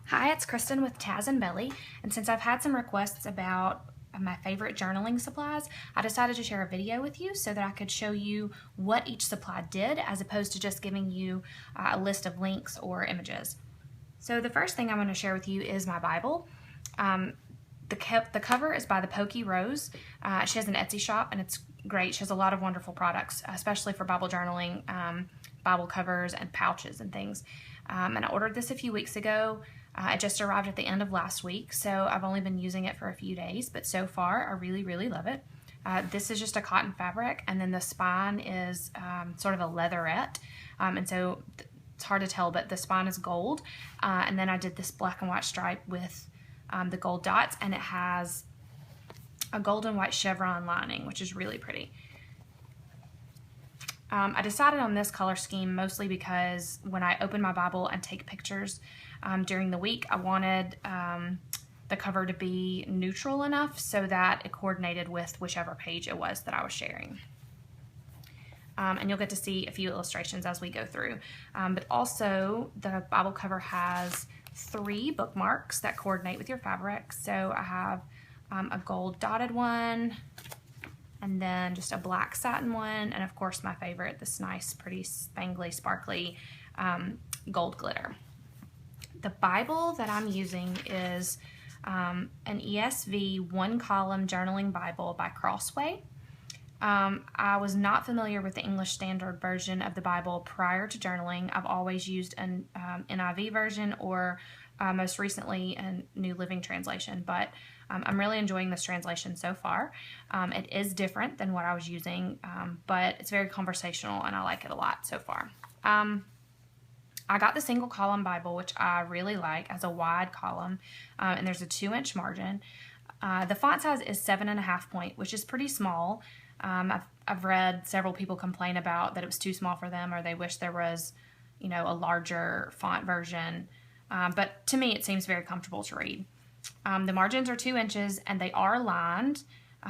Hi, it's Kristen with Taz and Belly, and since I've had some requests about my favorite journaling supplies, I decided to share a video with you so that I could show you what each supply did as opposed to just giving you a list of links or images. So the first thing I'm going to share with you is my Bible. The cover is by the Pokey Rose. She has an Etsy shop and it's great. She has a lot of wonderful products, especially for Bible journaling, Bible covers and pouches and things. And I ordered this a few weeks ago. It just arrived at the end of last week, so I've only been using it for a few days, but so far I really love it. This is just a cotton fabric, and then the spine is sort of a leatherette, and so it's hard to tell, but the spine is gold, and then I did this black and white stripe with the gold dots, and it has a gold and white chevron lining, which is really pretty. I decided on this color scheme mostly because when I open my Bible and take pictures during the week, I wanted the cover to be neutral enough so that it coordinated with whichever page it was that I was sharing. And you'll get to see a few illustrations as we go through. But also, the Bible cover has 3 bookmarks that coordinate with your fabric. So I have a gold dotted one, and then just a black satin one, and of course my favorite, this nice, pretty spangly, sparkly gold glitter. The Bible that I'm using is an ESV one-column journaling Bible by Crossway. I was not familiar with the English Standard Version of the Bible prior to journaling. I've always used an NIV version or most recently a New Living Translation, but I'm really enjoying this translation so far. It is different than what I was using, but it's very conversational and I like it a lot so far. I got the single column Bible, which I really like, as a wide column, and there's a 2-inch margin. The font size is 7.5 point, which is pretty small. I've read several people complain about that it was too small for them, or they wish there was, a larger font version. But to me, it seems very comfortable to read. The margins are 2 inches and they are lined,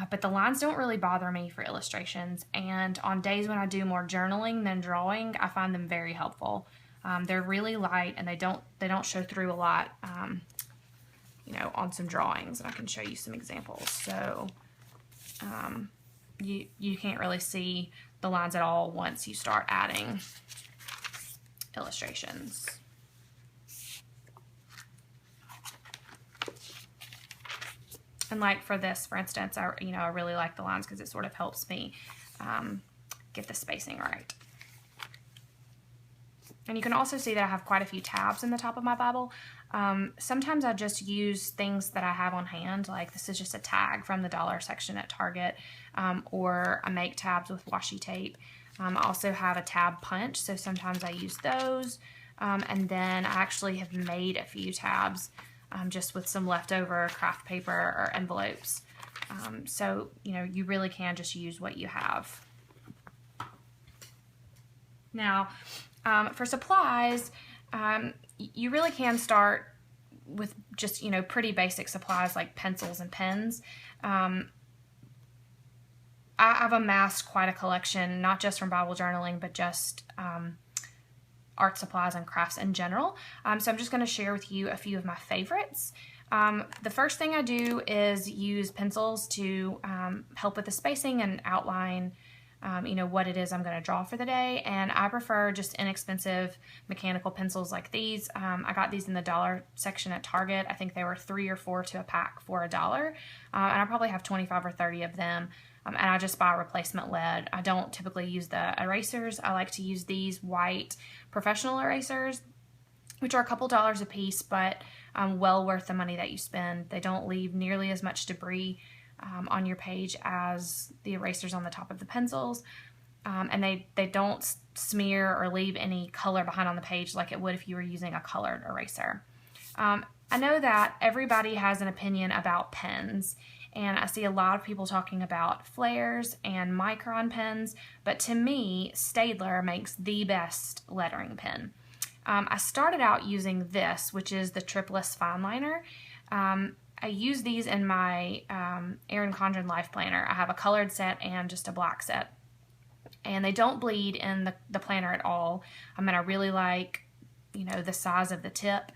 but the lines don't really bother me for illustrations. And on days when I do more journaling than drawing, I find them very helpful. They're really light and they don't show through a lot, on some drawings. And I can show you some examples. So you can't really see the lines at all once you start adding illustrations. And like for this, for instance, I really like the lines because it sort of helps me get the spacing right. And you can also see that I have quite a few tabs in the top of my Bible. Sometimes I just use things that I have on hand, like this is just a tag from the dollar section at Target, or I make tabs with washi tape. I also have a tab punch, so sometimes I use those. And then I actually have made a few tabs just with some leftover craft paper or envelopes. So, you really can just use what you have. Now, for supplies, you really can start with just, pretty basic supplies like pencils and pens. I've amassed quite a collection, not just from Bible journaling, but just art supplies and crafts in general. So I'm just going to share with you a few of my favorites. The first thing I do is use pencils to help with the spacing and outline what it is I'm going to draw for the day, and I prefer just inexpensive mechanical pencils like these. I got these in the dollar section at Target. I think they were 3 or 4 to a pack for $1, and I probably have 25 or 30 of them, and I just buy replacement lead. I don't typically use the erasers. I like to use these white professional erasers, which are a couple dollars a piece, but well worth the money that you spend. They don't leave nearly as much debris on your page as the erasers on the top of the pencils, and they don't smear or leave any color behind on the page like it would if you were using a colored eraser. I know that everybody has an opinion about pens, and I see a lot of people talking about flares and micron pens, but to me, Staedtler makes the best lettering pen. I started out using this, which is the Tripless Fine Liner. I use these in my Erin Condren Life Planner. I have a colored set and just a black set. And they don't bleed in the planner at all. I really like, the size of the tip.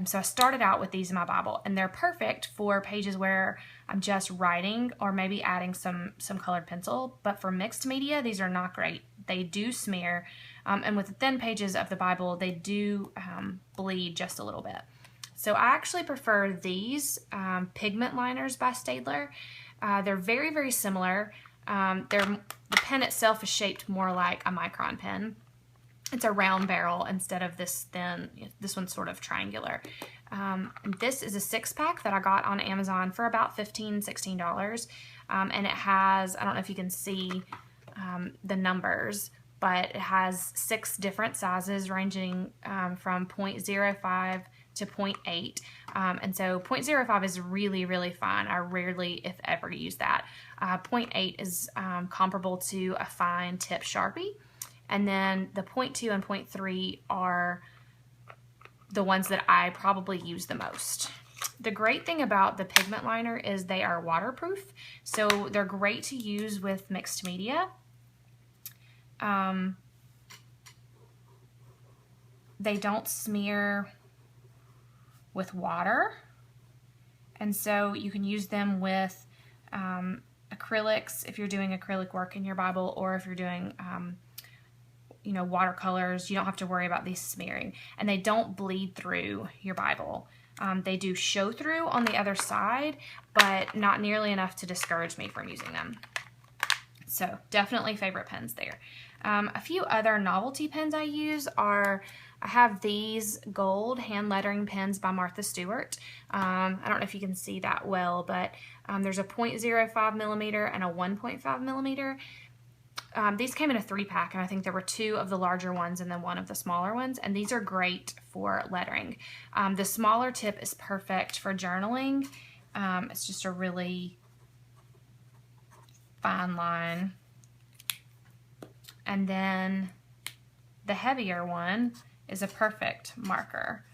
So I started out with these in my Bible, and they're perfect for pages where I'm just writing or maybe adding some colored pencil. But for mixed media, these are not great. They do smear, and with the thin pages of the Bible, they do bleed just a little bit. So I actually prefer these pigment liners by Staedtler. They're very, very similar. The pen itself is shaped more like a micron pen. It's a round barrel instead of this thin. This one's sort of triangular. This is a 6-pack that I got on Amazon for about $15, $16. And it has, I don't know if you can see the numbers, but it has 6 different sizes ranging from 0.05 to 0.8. And so 0.05 is really, really fine. I rarely, if ever, use that. 0.8 is comparable to a fine tip Sharpie. And then the 0.2 and 0.3 are the ones that I probably use the most. The great thing about the pigment liner is they are waterproof, so they're great to use with mixed media. They don't smear with water, and so you can use them with acrylics if you're doing acrylic work in your Bible, or if you're doing watercolors. You don't have to worry about these smearing, and they don't bleed through your Bible. They do show through on the other side, but not nearly enough to discourage me from using them. So definitely favorite pens there. A few other novelty pens I use are, I have these gold hand lettering pens by Martha Stewart. I don't know if you can see that well, but there's a 0.05 millimeter and a 1.5 millimeter. These came in a 3-pack, and I think there were 2 of the larger ones and then 1 of the smaller ones, and these are great for lettering. The smaller tip is perfect for journaling. It's just a really fine line. And then the heavier one is a perfect marker.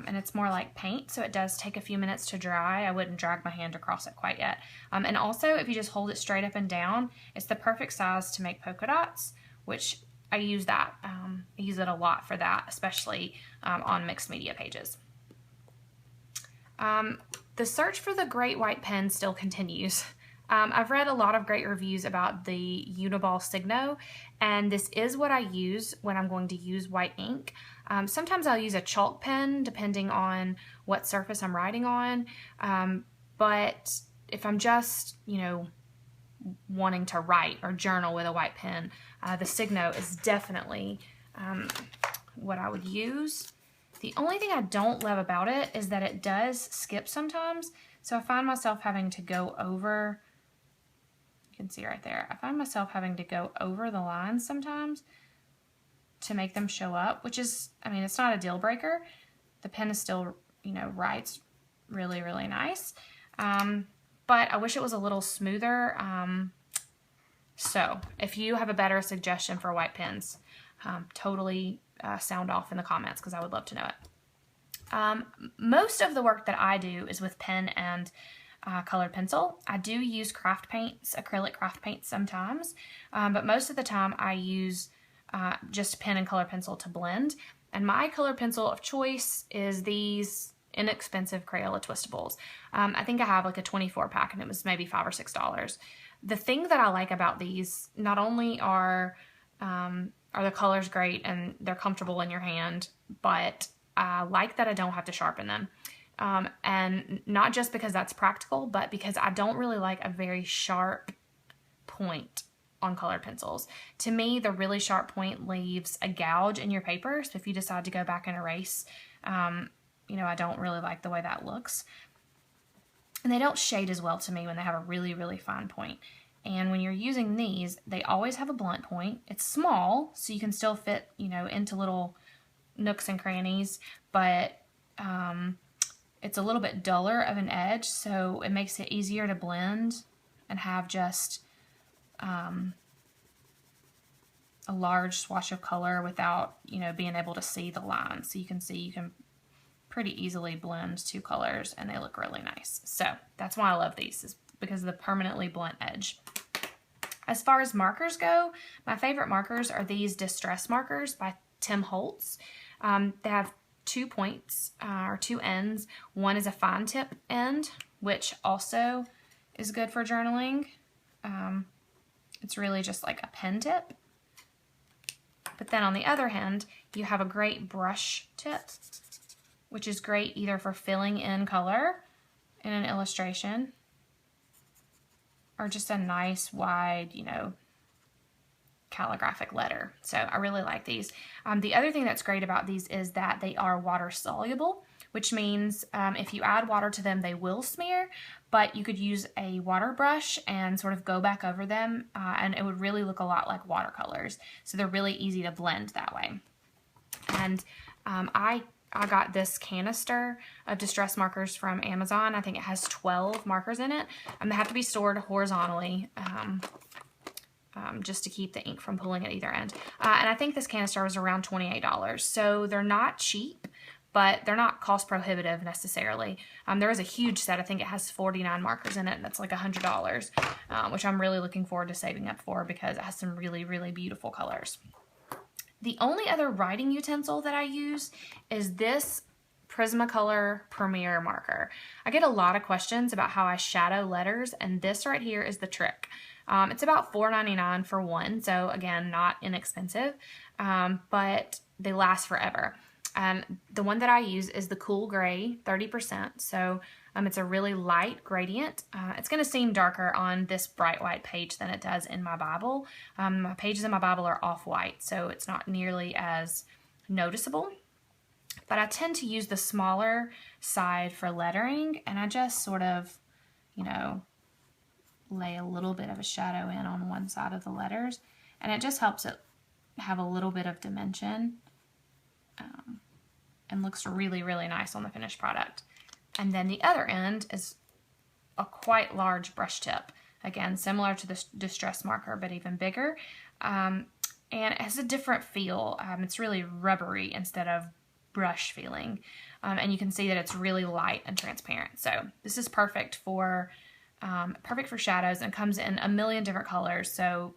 And it's more like paint, so it does take a few minutes to dry. I wouldn't drag my hand across it quite yet. And also, if you just hold it straight up and down, it's the perfect size to make polka dots, which I use that. I use it a lot for that, especially on mixed media pages. The search for the great white pen still continues. I've read a lot of great reviews about the Uniball Signo, and this is what I use when I'm going to use white ink. Sometimes I'll use a chalk pen depending on what surface I'm writing on, but if I'm just, wanting to write or journal with a white pen, the Signo is definitely what I would use. The only thing I don't love about it is that it does skip sometimes, so I find myself having to go over, you can see right there, I find myself having to go over the lines sometimes to make them show up, which is, it's not a deal breaker. The pen is still, writes really, really nice. But I wish it was a little smoother. So if you have a better suggestion for white pens, totally sound off in the comments, because I would love to know it. Most of the work that I do is with pen and colored pencil. I do use craft paints, acrylic craft paints sometimes, but most of the time I use just pen and color pencil to blend. And my color pencil of choice is these inexpensive Crayola Twistables. I think I have like a 24-pack, and it was maybe $5 or $6. The thing that I like about these, not only are the colors great and they're comfortable in your hand, but I like that I don't have to sharpen them. And not just because that's practical, but because I don't really like a very sharp point on colored pencils. To me, the really sharp point leaves a gouge in your paper, so if you decide to go back and erase, I don't really like the way that looks. And they don't shade as well to me when they have a really, really fine point. And when you're using these, they always have a blunt point. It's small, so you can still fit, into little nooks and crannies, but it's a little bit duller of an edge, so it makes it easier to blend and have just a large swatch of color without, being able to see the lines. So you can pretty easily blend 2 colors, and they look really nice. So that's why I love these, is because of the permanently blunt edge. As far as markers go, my favorite markers are these Distress markers by Tim Holtz. They have two points or two ends. One is a fine tip end, which also is good for journaling. It's really just like a pen tip. But then on the other hand, you have a great brush tip, which is great either for filling in color in an illustration or just a nice wide, you know, calligraphic letter. So I really like these. The other thing that's great about these is that they are water soluble, which means if you add water to them, they will smear, but you could use a water brush and sort of go back over them and it would really look a lot like watercolors. So they're really easy to blend that way. And I got this canister of distress markers from Amazon. I think it has 12 markers in it. They have to be stored horizontally just to keep the ink from pooling at either end. And I think this canister was around $28. So they're not cheap, but they're not cost prohibitive necessarily. There is a huge set. I think it has 49 markers in it, and that's like $100, which I'm really looking forward to saving up for because it has some really, really beautiful colors. The only other writing utensil that I use is this Prismacolor Premier marker. I get a lot of questions about how I shadow letters, and this right here is the trick. It's about $4.99 for one, so again, not inexpensive, but they last forever. The one that I use is the Cool Gray 30%, so it's a really light gradient. It's going to seem darker on this bright white page than it does in my Bible. My pages in my Bible are off-white, so it's not nearly as noticeable. But I tend to use the smaller side for lettering, and I just sort of, you know, lay a little bit of a shadow in on one side of the letters, and it just helps it have a little bit of dimension and looks really, really nice on the finished product. And then the other end is a quite large brush tip, again similar to the distress marker but even bigger, and it has a different feel. It's really rubbery instead of brush feeling, and you can see that it's really light and transparent. So this is perfect for shadows, and comes in a million different colors, so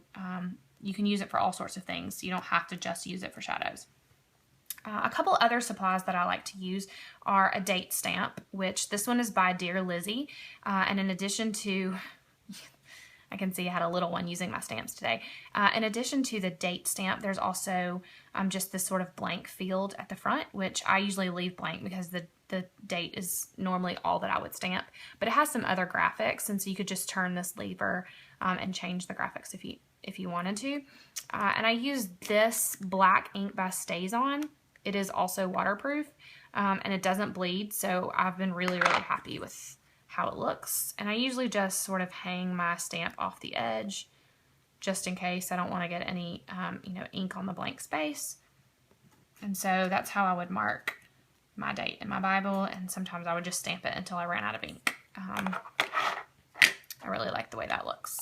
you can use it for all sorts of things. You don't have to just use it for shadows. A couple other supplies that I like to use are a date stamp, which this one is by Dear Lizzie, and in addition to, I can see I had a little one using my stamps today. In addition to the date stamp, there's also just this sort of blank field at the front, which I usually leave blank because the date is normally all that I would stamp, but it has some other graphics, and so you could just turn this lever and change the graphics if you wanted to. And I use this black ink by StazOn. It is also waterproof, and it doesn't bleed, so I've been really, really happy with how it looks. And I usually just sort of hang my stamp off the edge just in case I don't want to get any ink on the blank space. And so that's how I would mark my date in my Bible, and sometimes I would just stamp it until I ran out of ink. I really like the way that looks.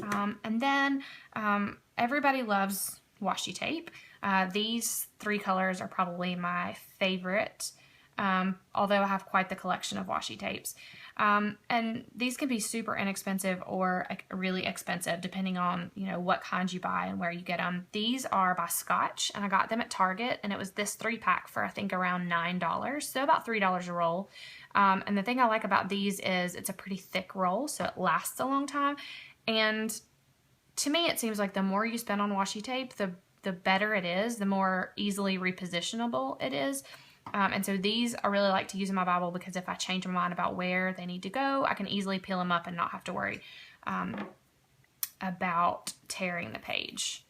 And then everybody loves washi tape. These three colors are probably my favorite, although I have quite the collection of washi tapes. And these can be super inexpensive or really expensive depending on, what kind you buy and where you get them. These are by Scotch, and I got them at Target, and it was this 3-pack for I think around $9, so about $3 a roll. And the thing I like about these is it's a pretty thick roll, so it lasts a long time. And to me, it seems like the more you spend on washi tape, the better it is, the more easily repositionable it is. And so these I really like to use in my Bible because if I change my mind about where they need to go, I can easily peel them up and not have to worry about tearing the page.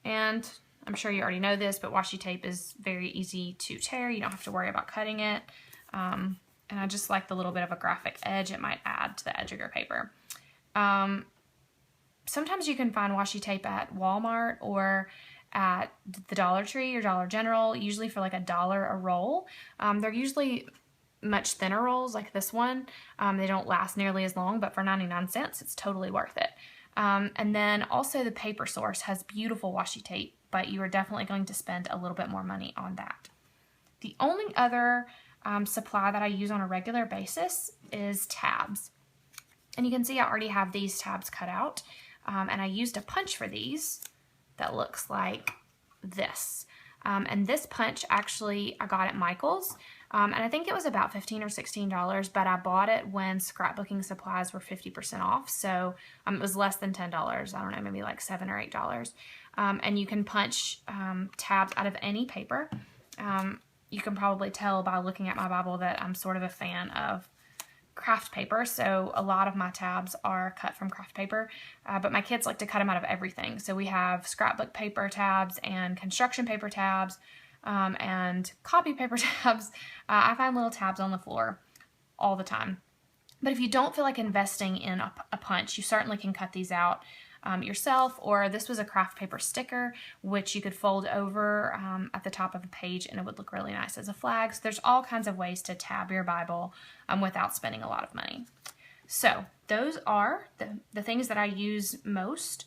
And I'm sure you already know this, but washi tape is very easy to tear. You don't have to worry about cutting it. And I just like the little bit of a graphic edge it might add to the edge of your paper. Sometimes you can find washi tape at Walmart or at the Dollar Tree or Dollar General, usually for like $1 a roll. They're usually much thinner rolls like this one. They don't last nearly as long, but for 99 cents, it's totally worth it. And then also the Paper Source has beautiful washi tape, but you are definitely going to spend a little bit more money on that. The only other supply that I use on a regular basis is tabs. And you can see I already have these tabs cut out. And I used a punch for these that looks like this. And this punch actually I got at Michael's. And I think it was about $15 or $16, but I bought it when scrapbooking supplies were 50% off. So it was less than $10. I don't know, maybe like $7 or $8. And you can punch tabs out of any paper. You can probably tell by looking at my Bible that I'm sort of a fan of craft paper, so a lot of my tabs are cut from craft paper, but my kids like to cut them out of everything. So we have scrapbook paper tabs and construction paper tabs and copy paper tabs. I find little tabs on the floor all the time. But if you don't feel like investing in a punch, you certainly can cut these out yourself, or this was a craft paper sticker which you could fold over at the top of a page and it would look really nice as a flag. So there's all kinds of ways to tab your Bible without spending a lot of money. So those are the things that I use most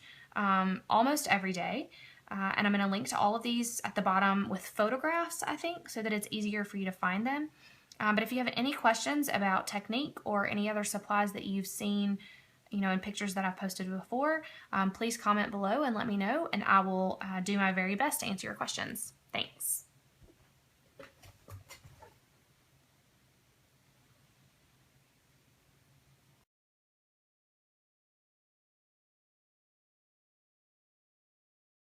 almost every day. And I'm going to link to all of these at the bottom with photographs, I think, so that it's easier for you to find them. But if you have any questions about technique or any other supplies that you've seen, in pictures that I've posted before, please comment below and let me know, and I will do my very best to answer your questions. Thanks.